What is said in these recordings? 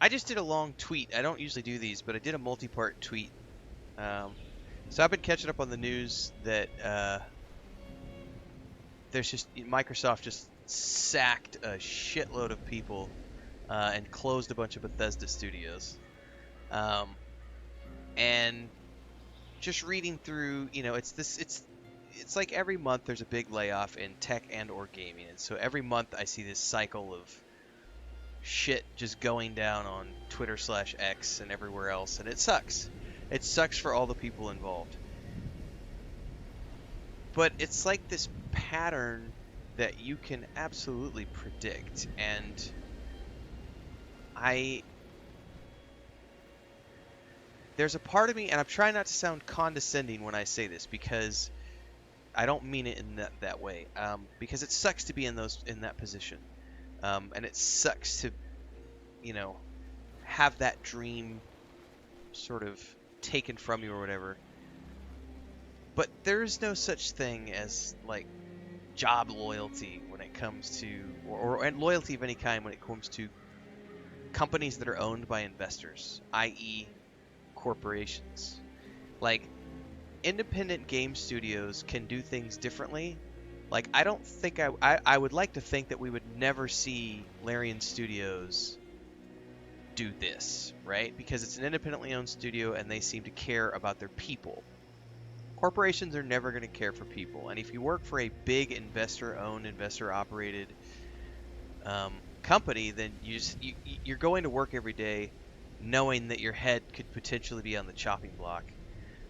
I just did a long tweet. I don't usually do these, but I did a multi-part tweet. So I've been catching up on the news that there's just Microsoft just sacked a shitload of people and closed a bunch of Bethesda studios. Um, and just reading through, it's like every month there's a big layoff in tech and or gaming, and so every month I see this cycle of shit just going down on Twitter/X and everywhere else, and it sucks. It sucks for all the people involved. But it's like this pattern that you can absolutely predict, and I there's a part of me, and I'm trying not to sound condescending when I say this because I don't mean it in that way. Because it sucks to be in that position, and it sucks to you know have that dream sort of taken from you or whatever. But there's no such thing as like job loyalty when it comes to, or loyalty of any kind when it comes to companies that are owned by investors, i.e., corporations. Like, independent game studios can do things differently. Like, I don't think I would like to think that we would never see Larian Studios do this, right? Because it's an independently owned studio and they seem to care about their people. Corporations are never going to care for people, and if you work for a big investor-owned, investor-operated company, then you're going to work every day knowing that your head could potentially be on the chopping block,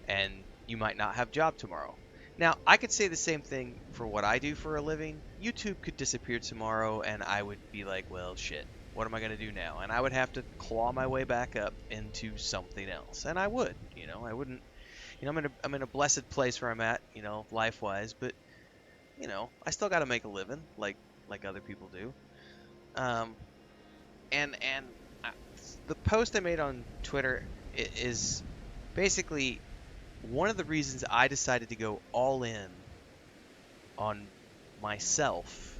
and you might not have a job tomorrow. Now, I could say the same thing for what I do for a living. YouTube could disappear tomorrow, and I would be like, well, shit, what am I going to do now? And I would have to claw my way back up into something else, and I would, I wouldn't. I'm in a blessed place where I'm at, life wise, but I still got to make a living like other people do. Um, and the post I made on Twitter is basically one of the reasons I decided to go all in on myself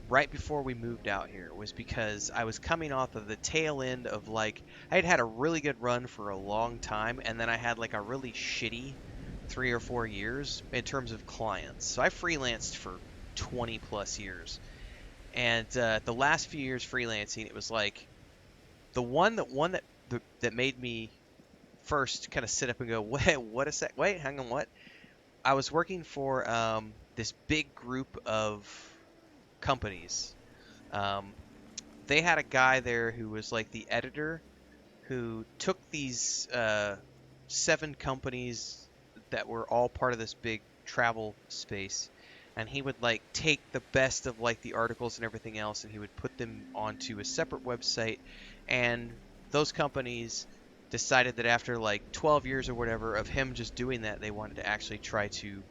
right before we moved out here was because I was coming off of the tail end of I had a really good run for a long time, and then I had like a really shitty 3 or 4 years in terms of clients. So I freelanced for 20 plus years, and the last few years freelancing, it was like the one that made me first kind of sit up and go, wait, hang on, what? I was working for this big group of companies. Um, they had a guy there who was like the editor who took these 7 companies that were all part of this big travel space, and he would like take the best of like the articles and everything else, and he would put them onto a separate website. And those companies decided that after like 12 years or whatever of him just doing that, they wanted to actually try to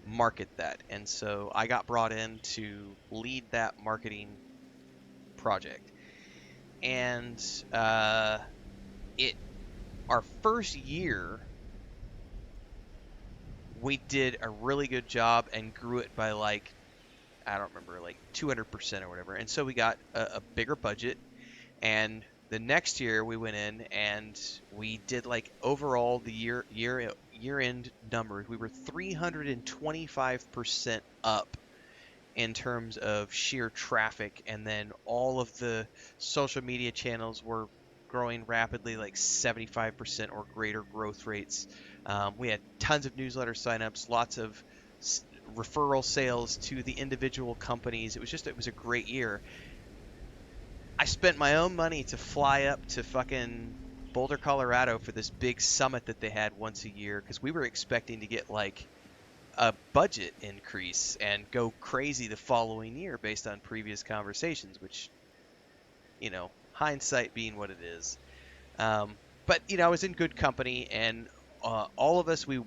market that. And so I got brought in to lead that marketing project. And it our first year, we did a really good job and grew it by like, I don't remember, like 200% or whatever. And so we got a bigger budget. And the next year we went in and we did like overall the year end numbers. We were 325% up in terms of sheer traffic, and then all of the social media channels were growing rapidly, like 75% or greater growth rates. We had tons of newsletter signups, lots of referral sales to the individual companies. It was a great year. I spent my own money to fly up to fucking Boulder, Colorado for this big summit that they had once a year, because we were expecting to get like a budget increase and go crazy the following year based on previous conversations, which, hindsight being what it is. But, I was in good company, and all of us, we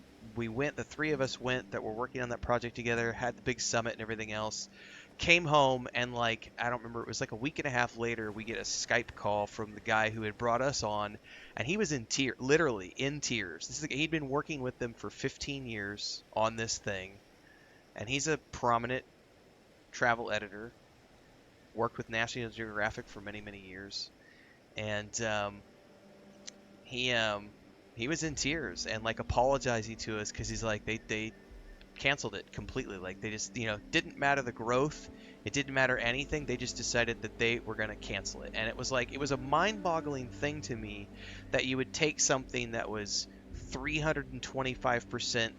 went, the 3 of us went that were working on that project together, had the big summit and everything else, came home, and like, I don't remember, it was like a week and a half later, we get a Skype call from the guy who had brought us on, and he was in tears, literally in tears. He'd been working with them for 15 years on this thing, and he's a prominent travel editor, worked with National Geographic for many, many years. and he um, he was in tears and like apologizing to us because he's like they canceled it completely. Like they just, didn't matter the growth. It didn't matter anything. They just decided that they were going to cancel it. And it was like, it was a mind-boggling thing to me that you would take something that was 325%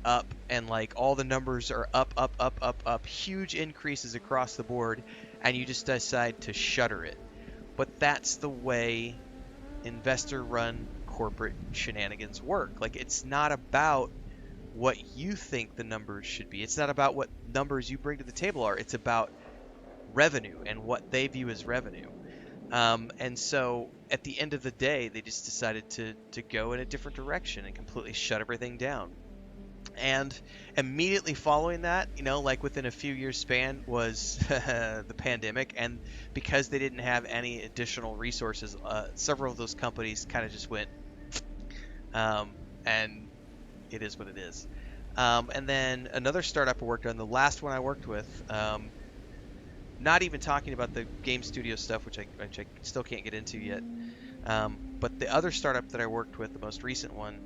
up and like all the numbers are up, up, up, up, up, huge increases across the board, and you just decide to shutter it. But that's the way investor run corporate shenanigans work. Like it's not about what you think the numbers should be. It's not about what numbers you bring to the table are. It's about revenue and what they view as revenue. And so at the end of the day, they just decided to go in a different direction and completely shut everything down. And immediately following that, like within a few years span was the pandemic. And because they didn't have any additional resources, several of those companies kind of just went, and it is what it is. And then another startup I worked on, the last one I worked with, not even talking about the game studio stuff, which I still can't get into yet. But the other startup that I worked with, the most recent one,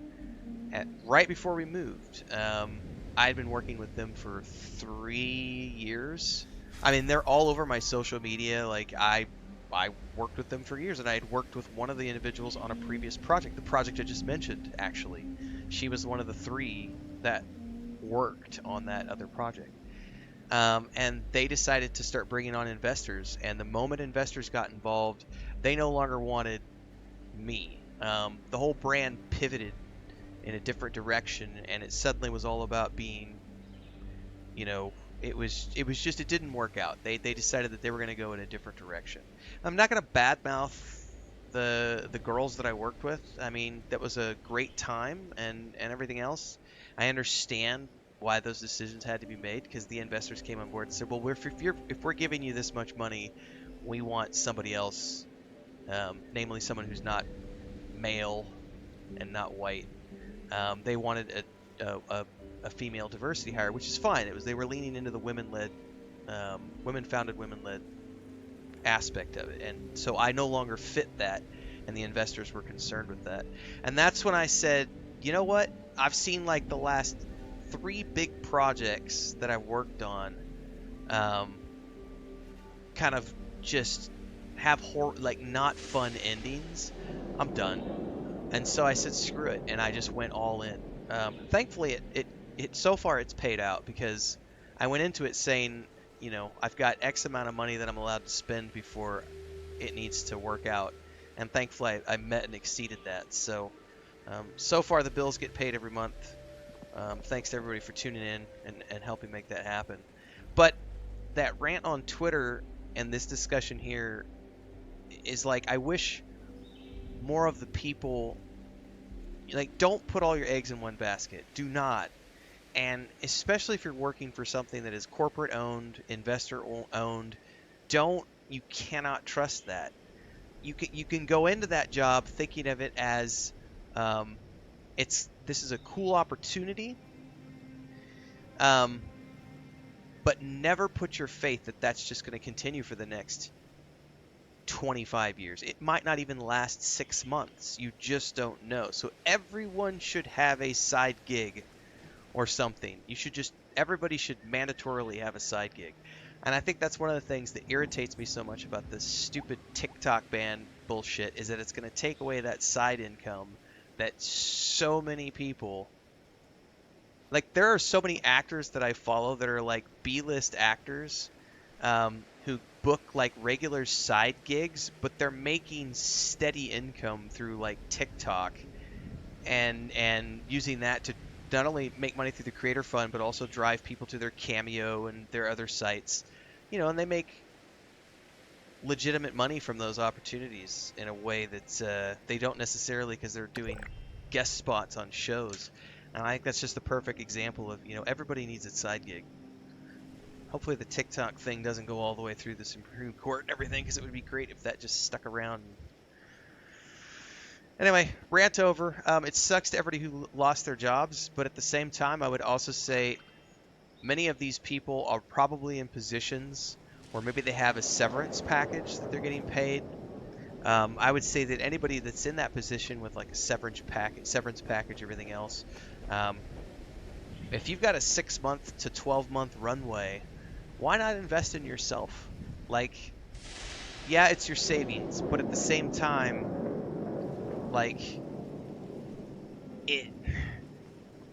right before we moved, I had been working with them for 3 years. I mean, they're all over my social media. Like I worked with them for years, and I had worked with one of the individuals on a previous project, the project I just mentioned, actually. She was one of the 3 that worked on that other project. And they decided to start bringing on investors. And the moment investors got involved, they no longer wanted me. The whole brand pivoted in a different direction, and it suddenly was all about being, it was just, it didn't work out. They decided that they were going to go in a different direction. I'm not going to badmouth the girls that I worked with. I mean, that was a great time and everything else. I understand why those decisions had to be made, because the investors came on board and said, well, if we're giving you this much money, we want somebody else, namely someone who's not male and not white. They wanted a female diversity hire, which is fine. They were leaning into the women-founded, women-led aspect of it, and so I no longer fit that, and the investors were concerned with that. And that's when I said, you know what? I've seen like the last 3 big projects that I've worked on, kind of just have not fun endings. I'm done. And so I said, screw it, and I just went all in. Thankfully, it so far it's paid out, because I went into it saying, I've got X amount of money that I'm allowed to spend before it needs to work out, and thankfully I met and exceeded that. So, so far the bills get paid every month. Thanks to everybody for tuning in and helping make that happen. But that rant on Twitter and this discussion here is like, I wish more of the people, like, don't put all your eggs in one basket. Do not. And especially if you're working for something that is corporate owned, investor owned, you cannot trust that. You can go into that job thinking of it as, this is a cool opportunity, but never put your faith that that's just going to continue for the next 25 years. It might not even last 6 months. You just don't know. So everyone should have a side gig or something. Everybody should mandatorily have a side gig. And I think that's one of the things that irritates me so much about this stupid TikTok ban bullshit, is that it's going to take away that side income that so many people, like, there are so many actors that I follow that are like B-list actors, who book like regular side gigs, but they're making steady income through like TikTok and using that to not only make money through the creator fund, but also drive people to their Cameo and their other sites, and they make legitimate money from those opportunities in a way that they don't necessarily, because they're doing guest spots on shows. And I think that's just the perfect example of, everybody needs a side gig. Hopefully the TikTok thing doesn't go all the way through the Supreme Court and everything, because it would be great if that just stuck around. Anyway, rant over. It sucks to everybody who lost their jobs, but at the same time, I would also say many of these people are probably in positions where maybe they have a severance package that they're getting paid. I would say that anybody that's in that position with like a severance package, everything else, um, if you've got a 6 month to 12 month runway, why not invest in yourself? Like, yeah, it's your savings, but at the same time, like it,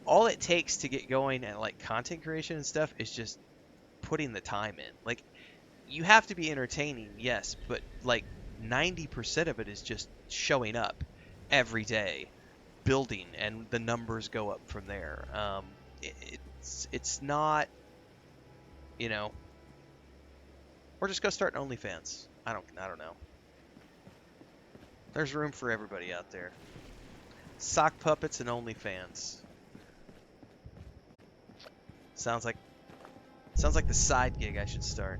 all it takes to get going and like content creation and stuff is just putting the time in. Like, you have to be entertaining, yes, but like 90% of it is just showing up every day, building, and the numbers go up from there. It's not, you know, or just go start an OnlyFans. I don't know. There's room for everybody out there. Sock puppets and OnlyFans. Sounds like the side gig I should start.